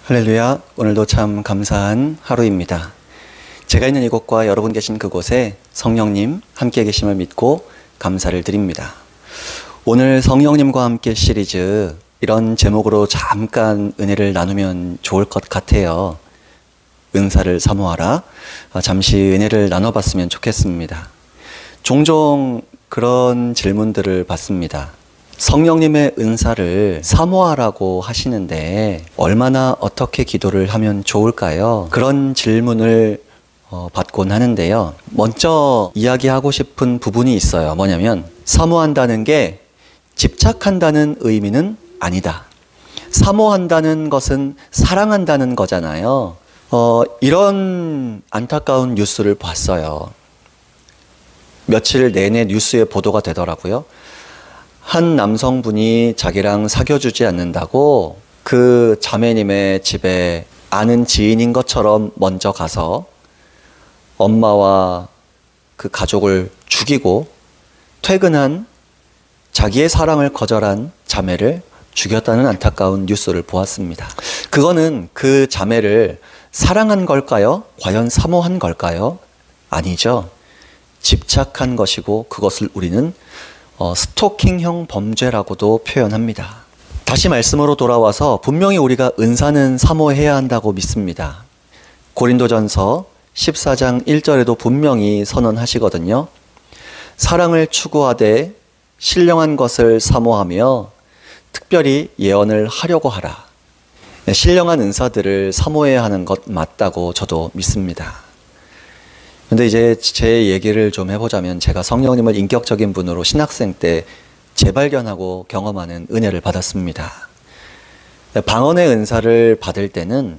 할렐루야. 오늘도 참 감사한 하루입니다. 제가 있는 이곳과 여러분 계신 그곳에 성령님 함께 계심을 믿고 감사를 드립니다. 오늘 성령님과 함께 시리즈, 이런 제목으로 잠깐 은혜를 나누면 좋을 것 같아요. 은사를 사모하라. 잠시 은혜를 나눠봤으면 좋겠습니다. 종종 그런 질문들을 받습니다. 성령님의 은사를 사모하라고 하시는데 얼마나 어떻게 기도를 하면 좋을까요? 그런 질문을 받곤 하는데요. 먼저 이야기하고 싶은 부분이 있어요. 뭐냐면 사모한다는 게 집착한다는 의미는 아니다. 사모한다는 것은 사랑한다는 거잖아요. 이런 안타까운 뉴스를 봤어요. 며칠 내내 뉴스에 보도가 되더라고요. 한 남성분이 자기랑 사귀어주지 않는다고 그 자매님의 집에 아는 지인인 것처럼 먼저 가서 엄마와 그 가족을 죽이고 퇴근한 자기의 사랑을 거절한 자매를 죽였다는 안타까운 뉴스를 보았습니다. 그거는 그 자매를 사랑한 걸까요? 과연 사모한 걸까요? 아니죠. 집착한 것이고 그것을 우리는 스토킹형 범죄라고도 표현합니다. 다시 말씀으로 돌아와서 분명히 우리가 은사는 사모해야 한다고 믿습니다. 고린도전서 14장 1절에도 분명히 선언하시거든요. 사랑을 추구하되 신령한 것을 사모하며 특별히 예언을 하려고 하라. 신령한 은사들을 사모해야 하는 것 맞다고 저도 믿습니다. 근데 이제 제 얘기를 좀 해보자면, 제가 성령님을 인격적인 분으로 신학생 때 재발견하고 경험하는 은혜를 받았습니다. 방언의 은사를 받을 때는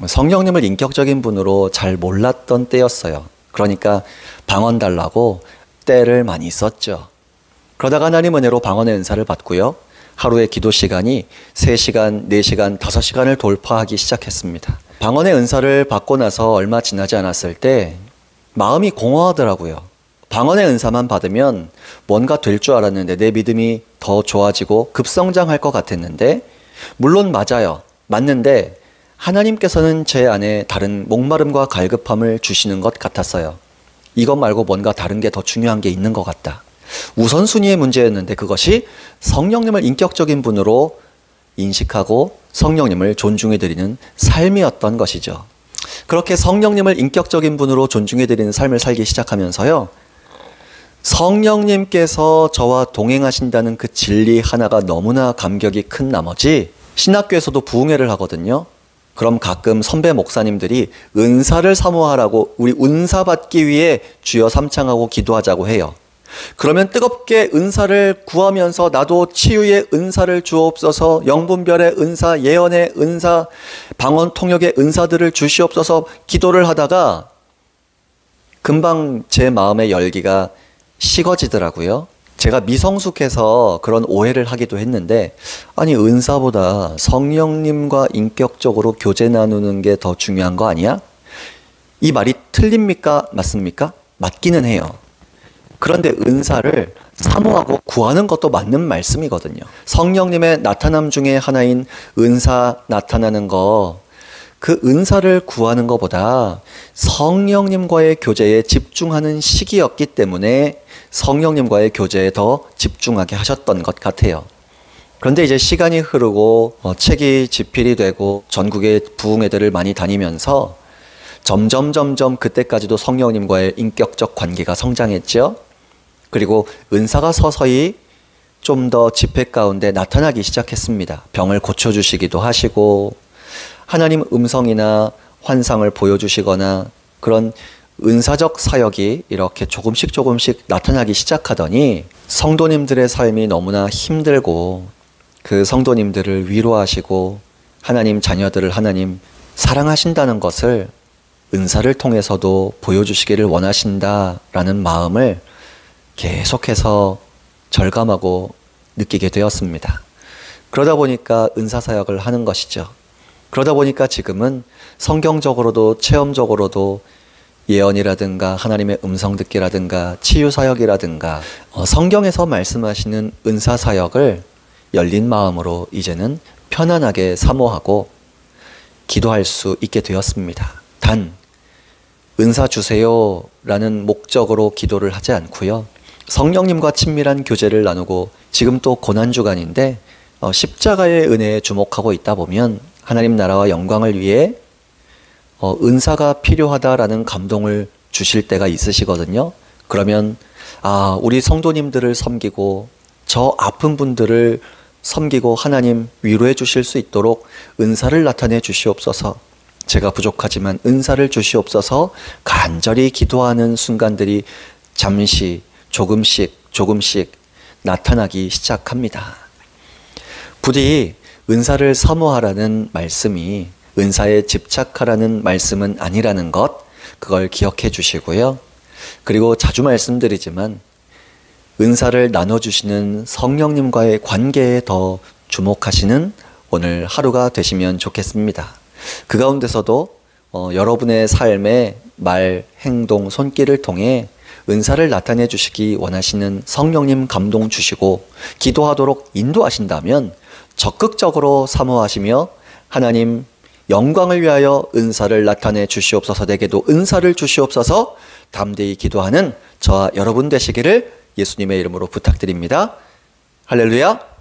성령님을 인격적인 분으로 잘 몰랐던 때였어요. 그러니까 방언 달라고 때를 많이 썼죠. 그러다가 하나님 은혜로 방언의 은사를 받고요. 하루의 기도 시간이 3시간, 4시간, 5시간을 돌파하기 시작했습니다. 방언의 은사를 받고 나서 얼마 지나지 않았을 때 마음이 공허하더라고요. 방언의 은사만 받으면 뭔가 될 줄 알았는데 내 믿음이 더 좋아지고 급성장할 것 같았는데, 물론 맞아요. 맞는데 하나님께서는 제 안에 다른 목마름과 갈급함을 주시는 것 같았어요. 이것 말고 뭔가 다른 게 더 중요한 게 있는 것 같다. 우선순위의 문제였는데 그것이 성령님을 인격적인 분으로 인식하고 성령님을 존중해드리는 삶이었던 것이죠. 그렇게 성령님을 인격적인 분으로 존중해드리는 삶을 살기 시작하면서요, 성령님께서 저와 동행하신다는 그 진리 하나가 너무나 감격이 큰 나머지, 신학교에서도 부흥회를 하거든요. 그럼 가끔 선배 목사님들이 은사를 사모하라고, 우리 은사 받기 위해 주여 삼창하고 기도하자고 해요. 그러면 뜨겁게 은사를 구하면서 나도 치유의 은사를 주옵소서, 영분별의 은사, 예언의 은사, 방언 통역의 은사들을 주시옵소서 기도를 하다가 금방 제 마음의 열기가 식어지더라고요. 제가 미성숙해서 그런 오해를 하기도 했는데, 아니 은사보다 성령님과 인격적으로 교제 나누는 게 더 중요한 거 아니야? 이 말이 틀립니까? 맞습니까? 맞기는 해요. 그런데 은사를 사모하고 구하는 것도 맞는 말씀이거든요. 성령님의 나타남 중에 하나인 은사 나타나는 거, 그 은사를 구하는 것보다 성령님과의 교제에 집중하는 시기였기 때문에 성령님과의 교제에 더 집중하게 하셨던 것 같아요. 그런데 이제 시간이 흐르고 책이 집필이 되고 전국의 부흥회들을 많이 다니면서 점점 그때까지도 성령님과의 인격적 관계가 성장했죠. 그리고 은사가 서서히 좀 더 집회 가운데 나타나기 시작했습니다. 병을 고쳐주시기도 하시고 하나님 음성이나 환상을 보여주시거나 그런 은사적 사역이 이렇게 조금씩 나타나기 시작하더니, 성도님들의 삶이 너무나 힘들고 그 성도님들을 위로하시고 하나님 자녀들을 하나님 사랑하신다는 것을 은사를 통해서도 보여주시기를 원하신다라는 마음을 계속해서 절감하고 느끼게 되었습니다. 그러다 보니까 은사사역을 하는 것이죠. 그러다 보니까 지금은 성경적으로도 체험적으로도 예언이라든가 하나님의 음성 듣기라든가 치유사역이라든가 성경에서 말씀하시는 은사사역을 열린 마음으로 이제는 편안하게 사모하고 기도할 수 있게 되었습니다. 단 은사 주세요 라는 목적으로 기도를 하지 않고요. 성령님과 친밀한 교제를 나누고 지금 또 고난주간인데 십자가의 은혜에 주목하고 있다 보면 하나님 나라와 영광을 위해 은사가 필요하다라는 감동을 주실 때가 있으시거든요. 그러면 우리 성도님들을 섬기고 저 아픈 분들을 섬기고 하나님 위로해 주실 수 있도록 은사를 나타내 주시옵소서. 제가 부족하지만 은사를 주시옵소서. 간절히 기도하는 순간들이 잠시 조금씩 나타나기 시작합니다. 부디 은사를 사모하라는 말씀이 은사에 집착하라는 말씀은 아니라는 것, 그걸 기억해 주시고요. 그리고 자주 말씀드리지만 은사를 나눠주시는 성령님과의 관계에 더 주목하시는 오늘 하루가 되시면 좋겠습니다. 그 가운데서도 여러분의 삶의 말, 행동, 손길을 통해 은사를 나타내 주시기 원하시는 성령님 감동 주시고 기도하도록 인도하신다면 적극적으로 사모하시며 하나님 영광을 위하여 은사를 나타내 주시옵소서, 내게도 은사를 주시옵소서 담대히 기도하는 저와 여러분 되시기를 예수님의 이름으로 부탁드립니다. 할렐루야.